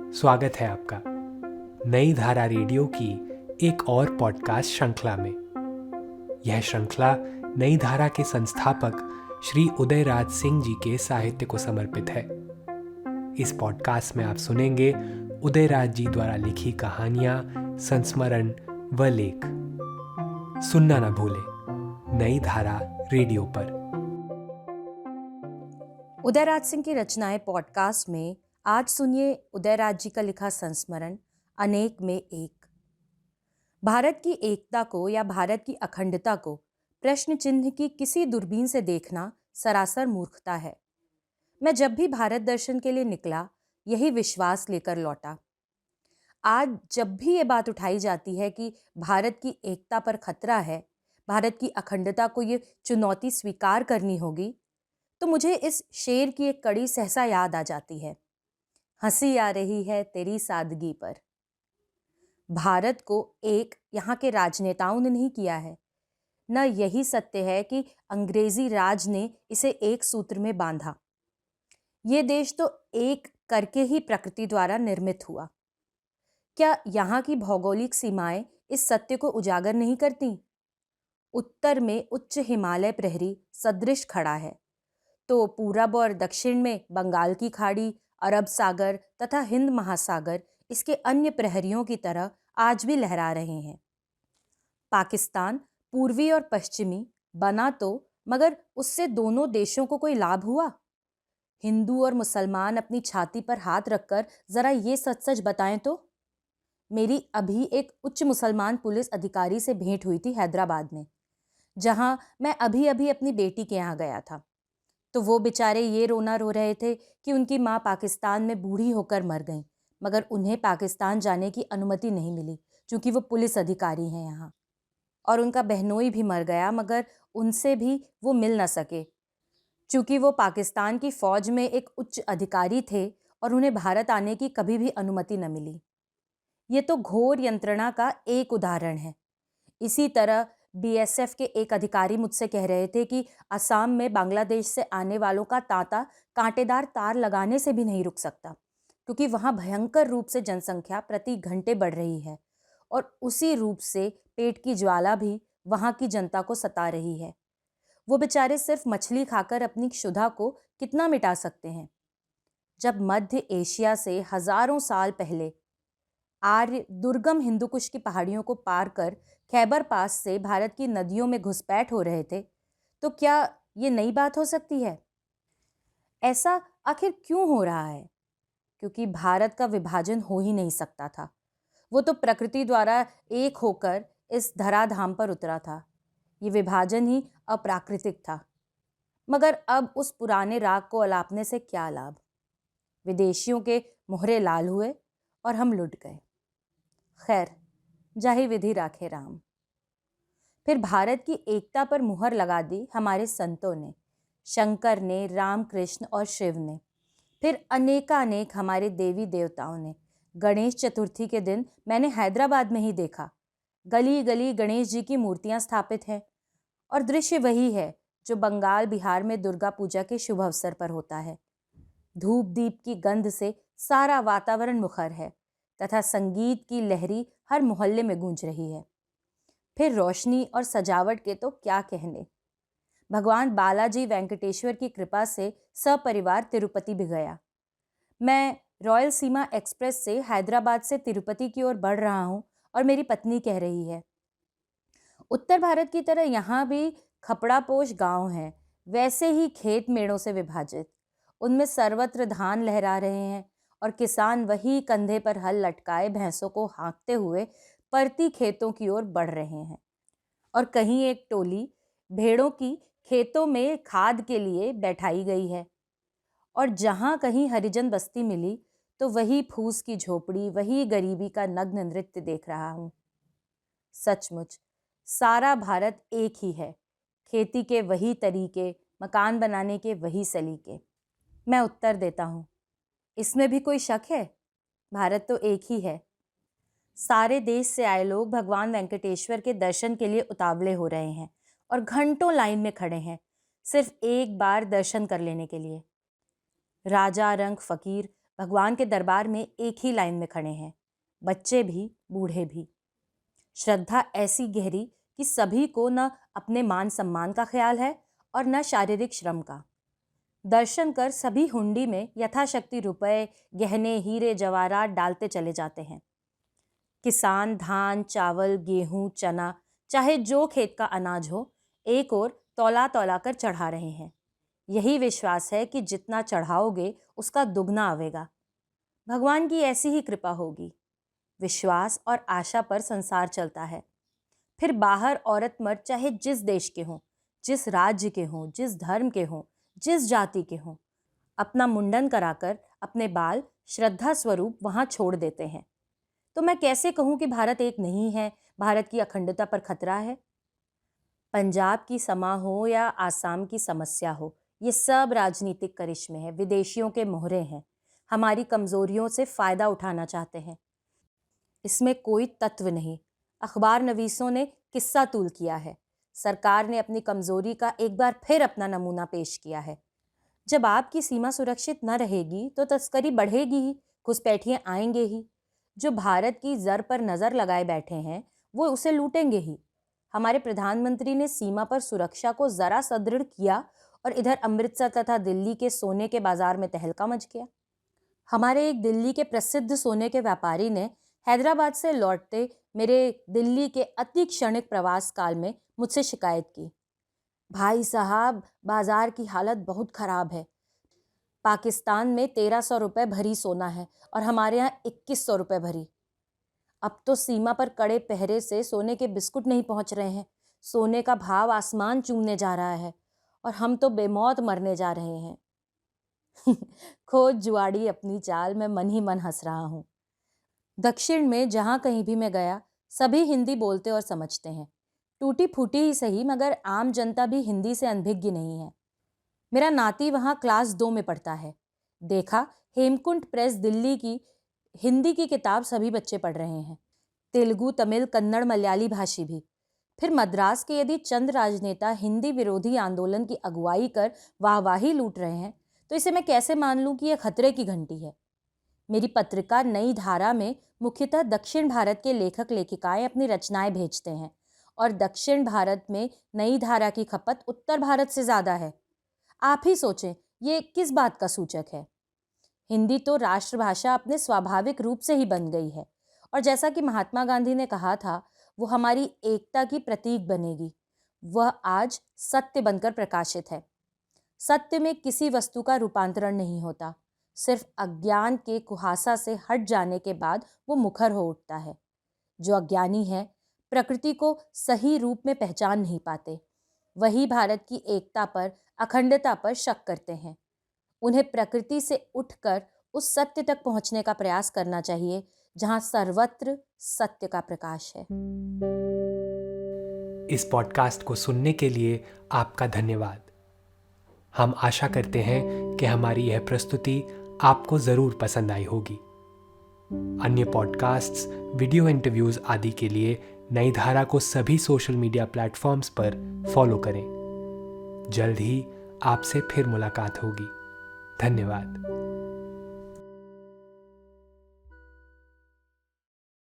स्वागत है आपका नई धारा रेडियो की एक और पॉडकास्ट श्रृंखला में। यह श्रृंखला नई धारा के संस्थापक श्री उदयराज सिंह जी के साहित्य को समर्पित है। इस पॉडकास्ट में आप सुनेंगे उदयराज जी द्वारा लिखी कहानियां, संस्मरण व लेख। सुनना न भूलें नई धारा रेडियो पर। उदयराज सिंह की रचनाएं पॉडकास्ट में आज सुनिए उदयराज जी का लिखा संस्मरण अनेक में एक। भारत की एकता को या भारत की अखंडता को प्रश्न चिन्ह की किसी दूरबीन से देखना सरासर मूर्खता है। मैं जब भी भारत दर्शन के लिए निकला यही विश्वास लेकर लौटा। आज जब भी ये बात उठाई जाती है कि भारत की एकता पर खतरा है, भारत की अखंडता को ये चुनौती स्वीकार करनी होगी, तो मुझे इस शेर की एक कड़ी सहसा याद आ जाती है। हंसी आ रही है तेरी सादगी पर। भारत को एक यहाँ के राजनेताओं ने नहीं किया है, न यही सत्य है कि अंग्रेजी राज ने इसे एक सूत्र में बांधा। ये देश तो एक करके ही प्रकृति द्वारा निर्मित हुआ। क्या यहाँ की भौगोलिक सीमाएं इस सत्य को उजागर नहीं करती? उत्तर में उच्च हिमालय प्रहरी सदृश खड़ा है, तो पूरब और दक्षिण में बंगाल की खाड़ी, अरब सागर तथा हिंद महासागर इसके अन्य प्रहरियों की तरह आज भी लहरा रहे हैं। पाकिस्तान पूर्वी और पश्चिमी बना तो, मगर उससे दोनों देशों को कोई लाभ हुआ? हिंदू और मुसलमान अपनी छाती पर हाथ रखकर जरा ये सच सच बताएं तो। मेरी अभी एक उच्च मुसलमान पुलिस अधिकारी से भेंट हुई थी हैदराबाद में, जहां मैं अभी अभी अपनी बेटी के यहाँ गया था। तो वो बेचारे ये रोना रो रहे थे कि उनकी माँ पाकिस्तान में बूढ़ी होकर मर गई, मगर उन्हें पाकिस्तान जाने की अनुमति नहीं मिली क्योंकि वो पुलिस अधिकारी हैं यहाँ। और उनका बहनोई भी मर गया, मगर उनसे भी वो मिल न सके क्योंकि वो पाकिस्तान की फौज में एक उच्च अधिकारी थे और उन्हें भारत आने की कभी भी अनुमति न मिली। ये तो घोर यंत्रणा का एक उदाहरण है। इसी तरह बीएसएफ के एक अधिकारी मुझसे कह रहे थे कि असम में बांग्लादेश से आने वालों का तांता कांटेदार तार लगाने से भी नहीं रुक सकता, क्योंकि वहां भयंकर रूप से जनसंख्या प्रति घंटे बढ़ रही है और उसी रूप से पेट की ज्वाला भी वहां की जनता को सता रही है। वो बेचारे सिर्फ मछली खाकर अपनी क्षुधा को कितना मिटा सकते हैं। जब मध्य एशिया से हजारों साल पहले आर्य दुर्गम हिंदुकुश की पहाड़ियों को पार कर खैबर पास से भारत की नदियों में घुसपैठ हो रहे थे, तो क्या ये नई बात हो सकती है? ऐसा आखिर क्यों हो रहा है? क्योंकि भारत का विभाजन हो ही नहीं सकता था। वो तो प्रकृति द्वारा एक होकर इस धराधाम पर उतरा था। ये विभाजन ही अप्राकृतिक था। मगर अब उस पुराने राग को अलापने से क्या लाभ? विदेशियों के मोहरे लाल हुए और हम लुट गए। खैर, जाहि विधि राखे राम। फिर भारत की एकता पर मुहर लगा दी हमारे संतों ने, शंकर ने, रामकृष्ण और शिव ने। फिर अनेकानेक हमारे देवी देवताओं ने। गणेश चतुर्थी के दिन मैंने हैदराबाद में ही देखा, गली गली गणेश जी की मूर्तियां स्थापित हैं और दृश्य वही है जो बंगाल बिहार में दुर्गा पूजा के शुभ अवसर पर होता है। धूप दीप की गंध से सारा वातावरण मुखर है तथा संगीत की लहरी हर मोहल्ले में गूंज रही है। फिर रोशनी और सजावट के तो क्या कहने। भगवान बालाजी वेंकटेश्वर की कृपा से सपरिवार तिरुपति भी गया। मैं रॉयल सीमा एक्सप्रेस से हैदराबाद से तिरुपति की ओर बढ़ रहा हूँ और मेरी पत्नी कह रही है, उत्तर भारत की तरह यहाँ भी खपड़ापोश गांव हैं, वैसे ही खेत मेड़ों से विभाजित। उनमें सर्वत्र धान लहरा रहे हैं और किसान वही कंधे पर हल लटकाए भैंसों को हाँकते हुए परती खेतों की ओर बढ़ रहे हैं। और कहीं एक टोली भेड़ों की खेतों में खाद के लिए बैठाई गई है। और जहां कहीं हरिजन बस्ती मिली तो वही फूस की झोपड़ी, वही गरीबी का नग्न नृत्य देख रहा हूं। सचमुच सारा भारत एक ही है, खेती के वही तरीके, मकान बनाने के वही सलीके। मैं उत्तर देता हूं, इसमें भी कोई शक है? भारत तो एक ही है। सारे देश से आए लोग भगवान वेंकटेश्वर के दर्शन के लिए उतावले हो रहे हैं और घंटों लाइन में खड़े हैं सिर्फ एक बार दर्शन कर लेने के लिए। राजा रंग फकीर भगवान के दरबार में एक ही लाइन में खड़े हैं, बच्चे भी बूढ़े भी। श्रद्धा ऐसी गहरी कि सभी को न अपने मान सम्मान का ख्याल है और न शारीरिक श्रम का। दर्शन कर सभी हुंडी में यथाशक्ति रुपए, गहने, हीरे जवाहरात डालते चले जाते हैं। किसान धान, चावल, गेहूं, चना, चाहे जो खेत का अनाज हो, एक और तौला तौला कर चढ़ा रहे हैं। यही विश्वास है कि जितना चढ़ाओगे उसका दुगना आवेगा। भगवान की ऐसी ही कृपा होगी। विश्वास और आशा पर संसार चलता है। फिर बाहर औरत मर्द चाहे जिस देश के हों, जिस राज्य के हों, जिस धर्म के हों, जिस जाति के हों, अपना मुंडन कराकर अपने बाल श्रद्धा स्वरूप वहां छोड़ देते हैं। तो मैं कैसे कहूं कि भारत एक नहीं है, भारत की अखंडता पर खतरा है? पंजाब की समा हो या आसाम की समस्या हो, ये सब राजनीतिक करिश्मे हैं, विदेशियों के मोहरे हैं, हमारी कमजोरियों से फायदा उठाना चाहते हैं। इसमें कोई तत्व नहीं। अखबार नवीसों ने किस्सा तूल किया है। सरकार ने अपनी कमजोरी का एक बार फिर अपना नमूना पेश किया है। जब आपकी सीमा सुरक्षित न रहेगी तो तस्करी बढ़ेगी ही, घुसपैठिए आएंगे ही। जो भारत की जर पर नजर लगाए बैठे हैं वो उसे लूटेंगे ही। हमारे प्रधानमंत्री ने सीमा पर सुरक्षा को जरा सुदृढ़ किया और इधर अमृतसर तथा दिल्ली के सोने के बाजार में तहलका मच गया। हमारे एक दिल्ली के प्रसिद्ध सोने के व्यापारी ने हैदराबाद से लौटते मेरे दिल्ली के अति क्षणिक प्रवास काल में मुझसे शिकायत की, भाई साहब बाजार की हालत बहुत खराब है। पाकिस्तान में 1300 रुपये भरी सोना है और हमारे यहाँ 2100 रुपये भरी। अब तो सीमा पर कड़े पहरे से सोने के बिस्कुट नहीं पहुंच रहे हैं। सोने का भाव आसमान चूमने जा रहा है और हम तो बेमौत मरने जा रहे हैं। खोज जुआड़ी अपनी चाल में मन ही मन हंस रहा हूँ। दक्षिण में जहाँ कहीं भी मैं गया सभी हिंदी बोलते और समझते हैं। टूटी फूटी ही सही, मगर आम जनता भी हिंदी से अनभिज्ञ नहीं है। मेरा नाती वहाँ क्लास 2 में पढ़ता है। देखा, हेमकुंट प्रेस दिल्ली की हिंदी की किताब सभी बच्चे पढ़ रहे हैं, तेलुगु, तमिल, कन्नड़, मलयाली भाषी भी। फिर मद्रास के यदि चंद राजनेता हिंदी विरोधी आंदोलन की अगुवाई कर वाहवाही लूट रहे हैं तो इसे मैं कैसे मान लूं कि यह खतरे की घंटी है। मेरी पत्रिका नई धारा में मुख्यतः दक्षिण भारत के लेखक लेखिकाएं अपनी रचनाएं भेजते हैं और दक्षिण भारत में नई धारा की खपत उत्तर भारत से ज़्यादा है। आप ही सोचें, ये किस बात का सूचक है? हिंदी तो राष्ट्रभाषा अपने स्वाभाविक रूप से ही बन गई है और जैसा कि महात्मा गांधी ने कहा था, वो हमारी एकता की प्रतीक बनेगी। वह आज सत्य बनकर प्रकाशित है। सत्य में किसी वस्तु का रूपांतरण नहीं होता, सिर्फ अज्ञान के कुहासा से हट जाने के बाद वो मुखर हो उठता है। जो अज्ञानी है प्रकृति को सही रूप में पहचान नहीं पाते, वही भारत की एकता पर, अखंडता पर शक करते हैं। उन्हें प्रकृति से उठकर उस सत्य तक पहुंचने का प्रयास करना चाहिए जहां सर्वत्र सत्य का प्रकाश है। इस पॉडकास्ट को सुनने के लिए आपका धन्यवाद। हम आशा करते हैं कि हमारी यह प्रस्तुति आपको ज़रूर पसंद आई होगी। अन्य पॉडकास्ट्स, वीडियो इंटरव्यूज़ आदि के लिए नई धारा को सभी सोशल मीडिया प्लेटफॉर्म्स पर फॉलो करें। जल्द ही आपसे फिर मुलाकात होगी। धन्यवाद।